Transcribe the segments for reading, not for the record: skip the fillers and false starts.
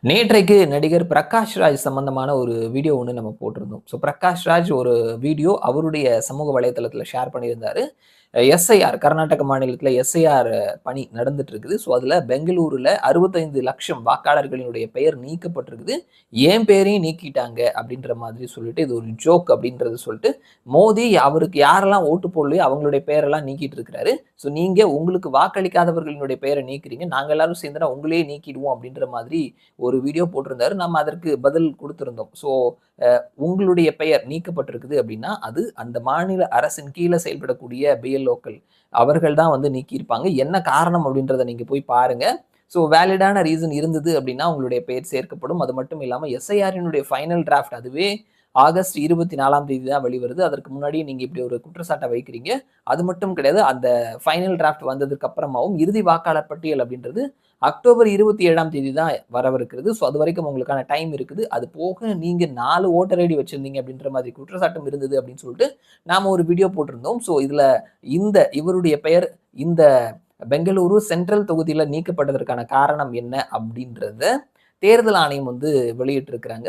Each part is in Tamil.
நேற்றைக்கு நடிகர் பிரகாஷ் ராஜ் சம்பந்தமான ஒரு வீடியோ ஒண்ணு நம்ம போட்டிருந்தோம். பிரகாஷ் ராஜ் ஒரு வீடியோ அவருடைய சமூக வலைதளத்தில ஷேர் பண்ணியிருந்தாரு. எஸ்ஐஆர் கர்நாடக மாநிலத்தில எஸ்ஐஆர் பணி நடந்துட்டு இருக்குது. அதில பெங்களூருல 65,00,000 வாக்காளர்களினுடைய பெயர் நீக்கப்பட்டிருக்குது. என் பெயரையும் நீக்கிட்டாங்க அப்படின்ற மாதிரி சொல்லிட்டு, இது ஒரு ஜோக் அப்படின்றத சொல்லிட்டு, மோடி அவருக்கு யாரெல்லாம் ஓட்டு போடலையோ அவங்களுடைய பெயரெல்லாம் நீக்கிட்டு இருக்கிறாரு. நீங்க உங்களுக்கு வாக்களிக்காதவர்களினுடைய பெயரை நீக்குறீங்க. நாங்க எல்லாரும் சேர்ந்துனா உங்களையே நீக்கிடுவோம் அப்படின்ற மாதிரி ஒரு வீடியோ போட்டிருந்தாரு. நம்ம அதற்கு பதில் குடுத்திருந்தோம். உங்களுடைய பெயர் நீக்கப்பட்டிருக்குது அப்படின்னா, அது அந்த மாநில அரசின் கீழ செயல்படக்கூடிய பிஎல்ஓக்கள் அவர்கள் தான் வந்து நீக்கியிருப்பாங்க. என்ன காரணம் அப்படின்றத நீங்க போய் பாருங்க. வேலிடான ரீசன் இருந்தது அப்படின்னா, உங்களுடைய பெயர் சேர்க்கப்படும். அது மட்டும் இல்லாம எஸ்ஐஆரினுடைய ஃபைனல் டிராஃப்ட் அதுவே ஆகஸ்ட் 24ஆம் தேதி தான் வெளிவருது. அதற்கு முன்னாடியே நீங்க இப்படி ஒரு குற்றச்சாட்ட வைக்கிறீங்க. அது மட்டும் கிடையாது. அந்த ஃபைனல் டிராஃப்ட் வந்ததுக்கு அப்புறமாவும் இறுதி வாக்காளர் பட்டியல் அப்படின்றது அக்டோபர் 27ஆம் தேதி தான் வரவிருக்கிறது. அதுவரைக்கும் உங்களுக்கான டைம் இருக்குது. அது போக நீங்க 4 வோட்டர் ஐடி வச்சிருந்தீங்க அப்படின்ற மாதிரி குற்றச்சாட்டும் இருந்தது அப்படின்னு சொல்லிட்டு நாம ஒரு வீடியோ போட்டிருந்தோம். இதுல இவருடைய பெயர் இந்த பெங்களூரு சென்ட்ரல் தொகுதியில நீக்கப்பட்டதற்கான காரணம் என்ன அப்படின்றத தேர்தல் ஆணையம் வந்து வெளியிட்டிருக்கிறாங்க.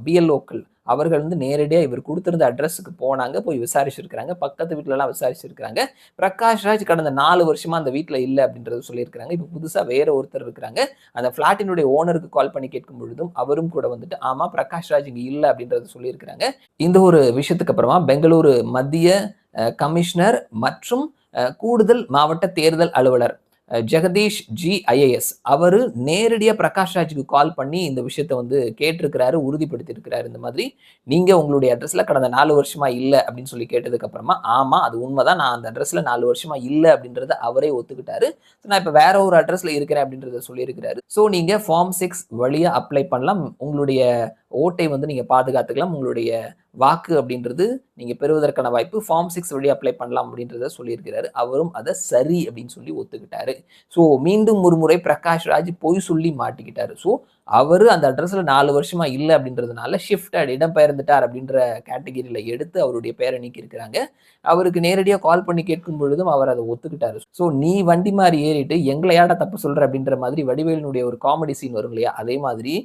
பிஎல்ஓக்கள் அவர்கள் வந்து நேரடியா இவர் குடுத்திருந்த அட்ரஸ்க்கு போனாங்க. போய் விசாரிச்சிருக்கிறாங்க. பக்கத்து வீட்லலாம் விசாரிச்சிருக்கிறாங்க. பிரகாஷ் ராஜ் கடந்த 4 வருஷமா அந்த வீட்ல இல்ல அப்படின்றத சொல்லியிருக்கிறாங்க. இப்ப புதுசா வேற ஒருத்தர் இருக்கிறாங்க. அந்த ஃபிளாட்டினுடைய ஓனருக்கு கால் பண்ணி கேட்கும் பொழுதும் அவரும் கூட வந்துட்டு ஆமா பிரகாஷ் ராஜ் இங்க இல்ல அப்படின்றத சொல்லியிருக்கிறாங்க. இந்த ஒரு விஷயத்துக்கு அப்புறமா பெங்களூரு மத்திய கமிஷனர் மற்றும் கூடுதல் மாவட்ட தேர்தல் அலுவலர் ஜெகதீஷ் ஜி ஐஏஎஸ் அவரு நேரடியா பிரகாஷ் ராஜுக்கு கால் பண்ணி இந்த விஷயத்த வந்து கேட்டிருக்கிறாரு, உறுதிப்படுத்தியிருக்கிறாரு. இந்த மாதிரி நீங்க உங்களுடைய அட்ரஸ்ல கடந்த 4 வருஷமா இல்ல அப்படின்னு சொல்லி கேட்டதுக்கு அப்புறமா, ஆமா அது உண்மைதான். நான் அந்த அட்ரஸ்ல 4 வருஷமா இல்ல அப்படின்றத அவரே ஒத்துக்கிட்டாரு. நான் இப்ப வேற ஒரு அட்ரஸ்ல இருக்கிறேன் அப்படின்றத சொல்லியிருக்கிறாரு. நீங்க ஃபார்ம் 6 வழியா அப்ளை பண்ணலாம். உங்களுடைய ஓட்டை வந்து நீங்க பாதுகாத்துக்கலாம். உங்களுடைய வாக்கு அப்படின்றது நீங்க பெறுவதற்கான வாய்ப்பு ஃபார்ம் 6 வழியா அப்ளை பண்ணலாம் அப்படின்றத சொல்லியிருக்கிறாரு. அவரும் அத சரி அப்படின்னு சொல்லி ஒத்துக்கிட்டாரு. மீண்டும் ஒரு முறை பிரகாஷ் ராஜ் பொய் சொல்லி மாட்டிக்கிட்டாரு. அவரு அந்த அட்ரஸ்ல 4 வருஷமா இல்ல அப்படின்றதுனால ஷிஃப்டட் இடம்பெயர்ந்துட்டார் அப்படின்ற கேட்டகரியில எடுத்து அவருடைய பெயரை நீக்கியிருக்கிறாங்க. அவருக்கு நேரடியா கால் பண்ணி கேட்கும் பொழுதும் அவர் அதை ஒத்துக்கிட்டாரு. நீ வண்டி மாறி ஏறிட்டு எங்களை ஏன்டா தப்பு சொல்ற அப்படின்ற மாதிரி வடிவேலினுடைய ஒரு காமெடி சீன் வரும் இல்லையா? அதே மாதிரி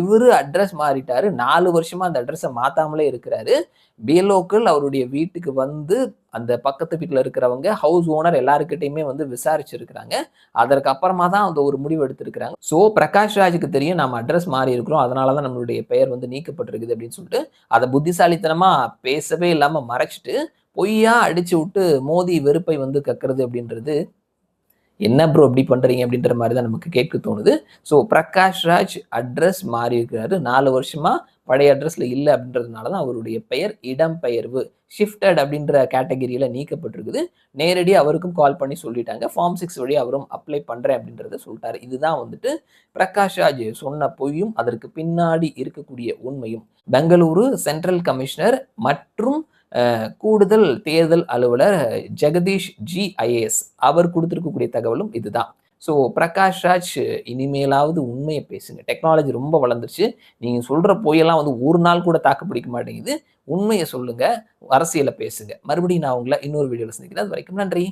இவரு அட்ரஸ் மாறிட்டாரு. 4 வருஷமா அந்த அட்ரஸ மாத்தாமலே இருக்கிறாரு. பிஎல்ஓக்கள் அவருடைய வீட்டுக்கு வந்து அந்த பக்கத்து வீட்ல இருக்கிறவங்க ஹவுஸ் ஓனர் எல்லார்கிட்டயுமே வந்து விசாரிச்சிருக்கிறாங்க. அதற்கு அப்புறமா தான் அந்த ஒரு முடிவு எடுத்திருக்கிறாங்க. பிரகாஷ் ராஜுக்கு தெரியும் நாம அட்ரஸ் மாறி இருக்கிறோம். அதனால தான் நம்மளுடைய பெயர் வந்து நீக்கப்பட்டிருக்குது அப்படின்னு சொல்லிட்டு அத புத்திசாலித்தனமா பேசவே இல்லாம மறைச்சிட்டு பொய்யா அடிச்சு விட்டு மோதி வெறுப்பை வந்து கக்குறது அப்படின்றது என்ன ப்ரோ இப்படி பண்றீங்க அப்படின்ற மாதிரி தான் நமக்கு கேட்க தோணுது. பிரகாஷ் ராஜ் அட்ரஸ் மாறி இருக்கிறாரு. 4 வருஷமா பழைய அட்ரஸ்ல இல்ல அப்படின்றதுனால தான் அவருடைய பெயர் இடம்பெயர்வு ஷிஃப்டட் அப்படின்ற கேட்டகரியில நீக்கப்பட்டிருக்குது. நேரடியா அவருக்கும் கால் பண்ணி சொல்லிட்டாங்க. ஃபார்ம் 6 வழியா அவரும் அப்ளை பண்றேன் அப்படின்றத சொல்லிட்டாரு. இதுதான் வந்துட்டு பிரகாஷ் ராஜ் சொன்ன பொய்யும் அதற்கு பின்னாடி இருக்கக்கூடிய உண்மையும். பெங்களூரு சென்ட்ரல் கமிஷனர் மற்றும் கூடுதல் தேர்தல் அலுவலர் ஜெகதீஷ் ஜி ஐஏஎஸ் அவர் கொடுத்திருக்கக்கூடிய தகவலும் இதுதான். பிரகாஷ் ராஜ் இனிமேலாவது உண்மையை பேசுங்க. டெக்னாலஜி ரொம்ப வளர்ந்துருச்சு. நீங்க சொல்ற பொய்யெல்லாம் வந்து ஒரு நாள் கூட தாக்கு பிடிக்க மாட்டேங்குது. உண்மையை சொல்லுங்க. அரசியலை பேசுங்க. மறுபடியும் நான் உங்களை இன்னொரு வீடியோல சந்திக்கிறேன். அது வரைக்கும் நன்றி.